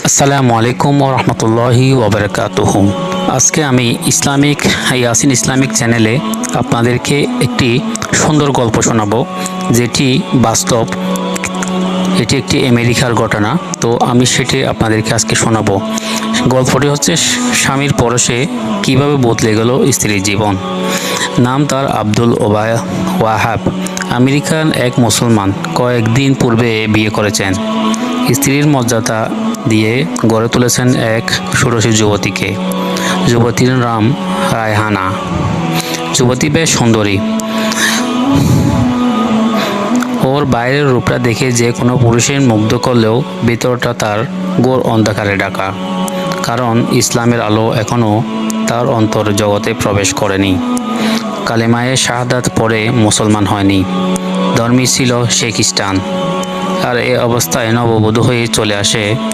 আসসালামু আলাইকুম ওয়া রাহমাতুল্লাহি ওয়া বারাকাতুহু। আজকে আমি ইয়াসিন ইসলামিক চ্যানেলে আপনাদেরকে একটি সুন্দর গল্প শোনাবো, যেটি বাস্তব। এটি একটি আমেরিকার ঘটনা, তো আমি সেটি আপনাদেরকে আজকে শোনাবো। গল্পটি হচ্ছে স্বামীর পরশে কিভাবে বদলে গেল স্ত্রীর জীবন। নাম তার আব্দুল ওয়াহাব। আমেরিকান এক মুসলমান, কয়েকদিন পূর্বে বিয়ে করেছেন। স্ত্রীর মর্যাদা দিয়ে গড়ে তুলেছেন এক ষোড়শী যুবতীকে। যুবতীর নাম রায়হানা। যুবতী বেশ সুন্দরী। ওর বাইরের রূপটা দেখে যে কোনো পুরুষের মুগ্ধ করলেও ভিতরটা তার ঘোর অন্ধকারে ঢাকা, কারণ ইসলামের আলো এখনও তার অন্তর জগতে প্রবেশ করেনি। কালেমায়ে শাহাদাত পড়ে মুসলমান হয়নি, ধর্মী ছিল সে খ্রিস্টান। আর এ অবস্থায় নববধূ হয়ে চলে আসে